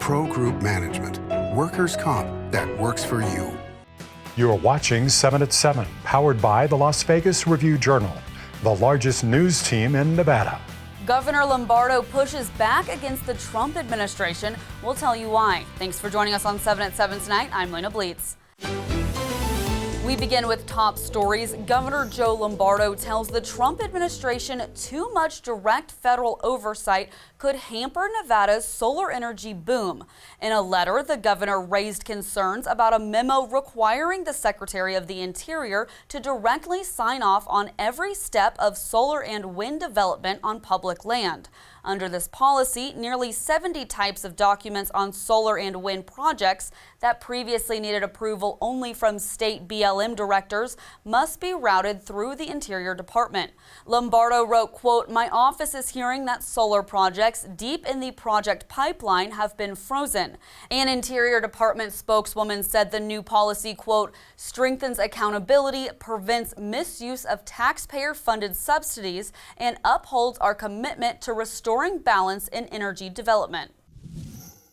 Pro Group Management. Workers' comp that works for you. You're watching 7 at 7, powered by the Las Vegas Review-Journal, the largest news team in Nevada. Governor Lombardo pushes back against the Trump administration. We'll tell you why. Thanks for joining us on 7 at 7 tonight. I'm Lena Bleetz. We begin with top stories. Governor Joe Lombardo tells the Trump administration too much direct federal oversight could hamper Nevada's solar energy boom. In a letter, the governor raised concerns about a memo requiring the Secretary of the Interior to directly sign off on every step of solar and wind development on public land. Under this policy, nearly 70 types of documents on solar and wind projects that previously needed approval only from state BLM directors must be routed through the Interior Department. Lombardo wrote, quote, "My office is hearing that solar projects deep in the project pipeline have been frozen." An Interior Department spokeswoman said the new policy, quote, "strengthens accountability, prevents misuse of taxpayer-funded subsidies, and upholds our commitment to restoring balance in energy development."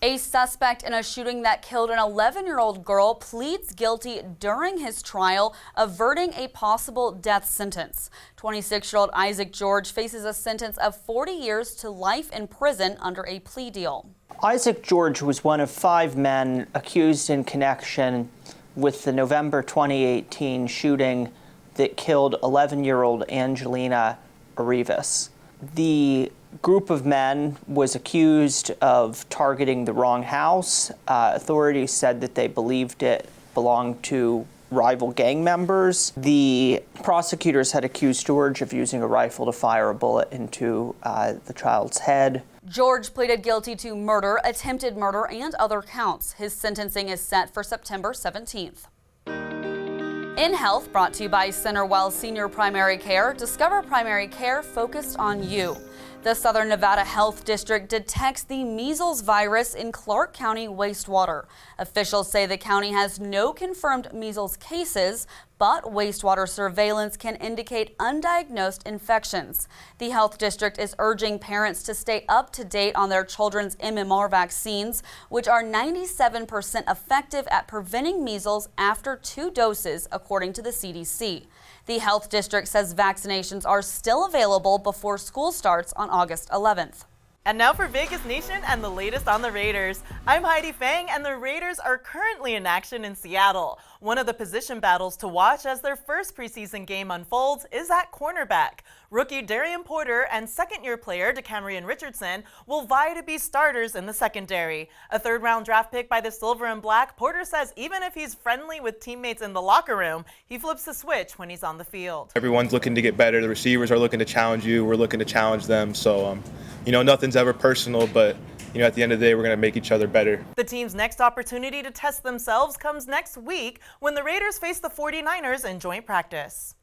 A suspect in a shooting that killed an 11-year-old girl pleads guilty during his trial, averting a possible death sentence. 26-year-old Isaac George faces a sentence of 40 years to life in prison under a plea deal. Isaac George was one of 5 men accused in connection with the November 2018 shooting that killed 11-year-old Angelina Arribas. The group of men was accused of targeting the wrong house. Authorities said that they believed it belonged to rival gang members. The prosecutors had accused George of using a rifle to fire a bullet into the child's head. George pleaded guilty to murder, attempted murder, and other counts. His sentencing is set for September 17th. In Health, brought to you by CenterWell Senior Primary Care, discover primary care focused on you. The Southern Nevada Health District detects the measles virus in Clark County wastewater. Officials say the county has no confirmed measles cases, but wastewater surveillance can indicate undiagnosed infections. The health district is urging parents to stay up to date on their children's MMR vaccines, which are 97% effective at preventing measles after 2 doses, according to the CDC. The health district says vaccinations are still available before school starts on August 11th. And now for Vegas Nation and the latest on the Raiders. I'm Heidi Fang, and the Raiders are currently in action in Seattle. One of the position battles to watch as their first preseason game unfolds is at cornerback. Rookie Darian Porter and second-year player DeCamerion Richardson will vie to be starters in the secondary. A third-round draft pick by the Silver and Black, Porter says even if he's friendly with teammates in the locker room, he flips the switch when he's on the field. Everyone's looking to get better. The receivers are looking to challenge you. We're looking to challenge them. So, nothing's ever personal, but at the end of the day, we're going to make each other better. The team's next opportunity to test themselves comes next week when the Raiders face the 49ers in joint practice.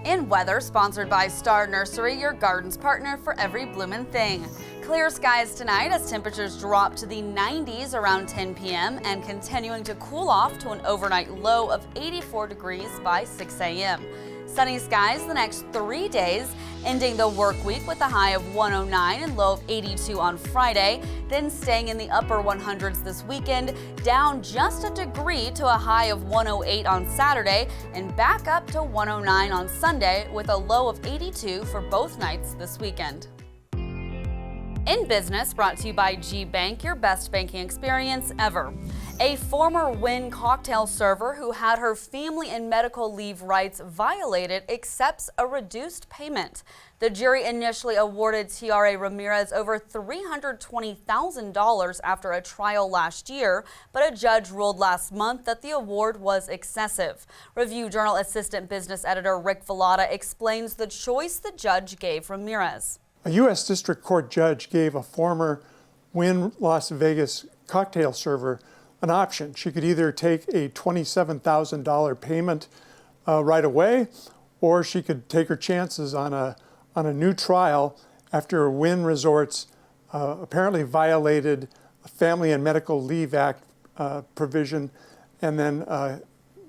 In weather, sponsored by Star Nursery, your garden's partner for every bloomin' thing. Clear skies tonight as temperatures drop to the 90s around 10 p.m. and continuing to cool off to an overnight low of 84 degrees by 6 a.m. Sunny skies the next 3 days, ending the work week with a high of 109 and low of 82 on Friday, then staying in the upper 100s this weekend, down just a degree to a high of 108 on Saturday, and back up to 109 on Sunday with a low of 82 for both nights this weekend. In Business, brought to you by G Bank, your best banking experience ever. A former Wynn cocktail server who had her family and medical leave rights violated accepts a reduced payment. The jury initially awarded Tiare Ramirez over $320,000 after a trial last year, but a judge ruled last month that the award was excessive. Review-Journal assistant business editor Rick Vallada explains the choice the judge gave Ramirez. A U.S. District Court judge gave a former Wynn Las Vegas cocktail server an option. She could either take a $27,000 payment right away, or she could take her chances on a new trial after Wynn Resorts apparently violated a Family and Medical Leave Act provision, and then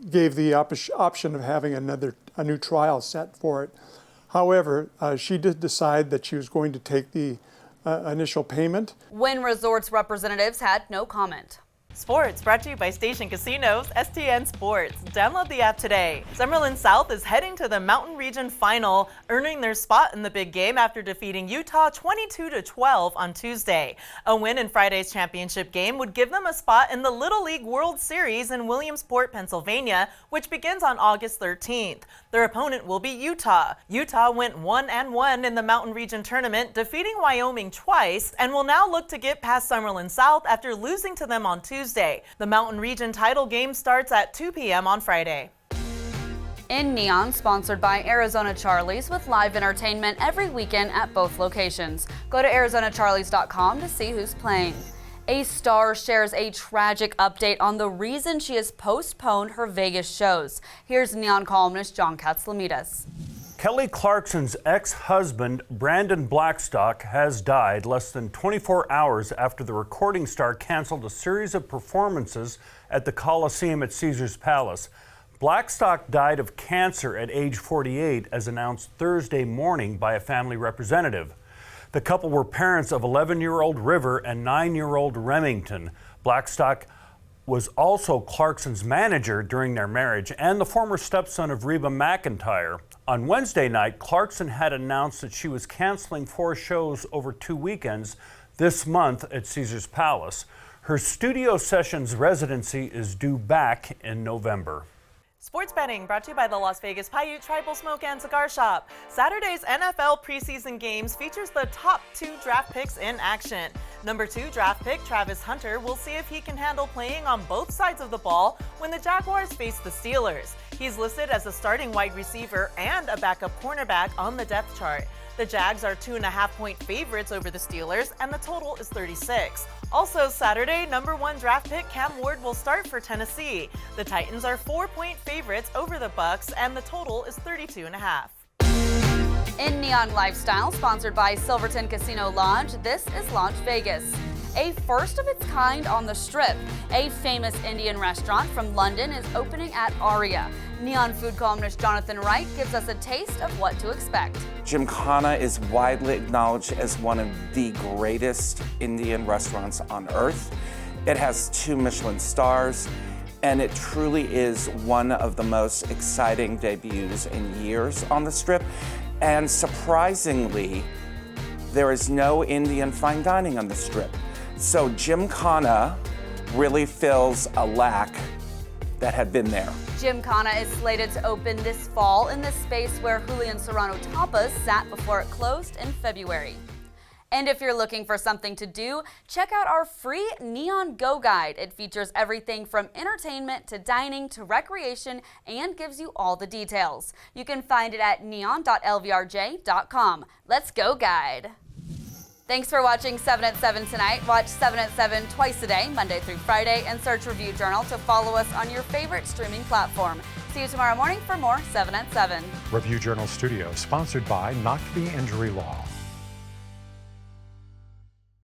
gave the option of having a new trial set for it. However, she did decide that she was going to take the initial payment. Wynn Resorts representatives had no comment. Sports brought to you by Station Casinos, STN Sports. Download the app today. Summerlin South is heading to the Mountain Region Final, earning their spot in the big game after defeating Utah 22-12 on Tuesday. A win in Friday's championship game would give them a spot in the Little League World Series in Williamsport, Pennsylvania, which begins on August 13th. Their opponent will be Utah. Utah went 1-1 in the Mountain Region tournament, defeating Wyoming twice, and will now look to get past Summerlin South after losing to them on Tuesday. The Mountain Region title game starts at 2 p.m. on Friday. In Neon, sponsored by Arizona Charlie's, with live entertainment every weekend at both locations. Go to ArizonaCharlies.com to see who's playing. A star shares a tragic update on the reason she has postponed her Vegas shows. Here's Neon columnist John Katzlamidas. Kelly Clarkson's ex-husband, Brandon Blackstock, has died less than 24 hours after the recording star canceled a series of performances at the Coliseum at Caesars Palace. Blackstock died of cancer at age 48, as announced Thursday morning by a family representative. The couple were parents of 11-year-old River and 9-year-old Remington. Blackstock was also Clarkson's manager during their marriage and the former stepson of Reba McEntire. On Wednesday night, Clarkson had announced that she was canceling 4 shows over 2 weekends this month at Caesars Palace. Her studio sessions residency is due back in November. Sports betting brought to you by the Las Vegas Paiute Tribal Smoke and Cigar Shop. Saturday's NFL preseason games features the top 2 draft picks in action. Number 2 draft pick Travis Hunter will see if he can handle playing on both sides of the ball when the Jaguars face the Steelers. He's listed as a starting wide receiver and a backup cornerback on the depth chart. The Jags are 2.5-point favorites over the Steelers, and the total is 36. Also Saturday, number 1 draft pick Cam Ward will start for Tennessee. The Titans are 4-point favorites over the Bucks, and the total is 32.5. In Neon Lifestyle, sponsored by Silverton Casino Lodge, this is Launch Vegas. A first of its kind on the Strip. A famous Indian restaurant from London is opening at Aria. Neon food columnist Jonathan Wright gives us a taste of what to expect. Gymkhana is widely acknowledged as one of the greatest Indian restaurants on earth. It has 2 Michelin stars, and it truly is one of the most exciting debuts in years on the Strip. And surprisingly, there is no Indian fine dining on the Strip. So Gymkhana really fills a lack that had been there. Gymkhana is slated to open this fall in the space where Julian Serrano Tapas sat before it closed in February. And if you're looking for something to do, check out our free Neon Go Guide. It features everything from entertainment to dining to recreation and gives you all the details. You can find it at neon.lvrj.com. Let's go guide. Thanks for watching 7 at 7 tonight. Watch 7 at 7 twice a day, Monday through Friday, and search Review Journal to follow us on your favorite streaming platform. See you tomorrow morning for more 7 at 7. Review Journal Studio, sponsored by Not the Injury Law.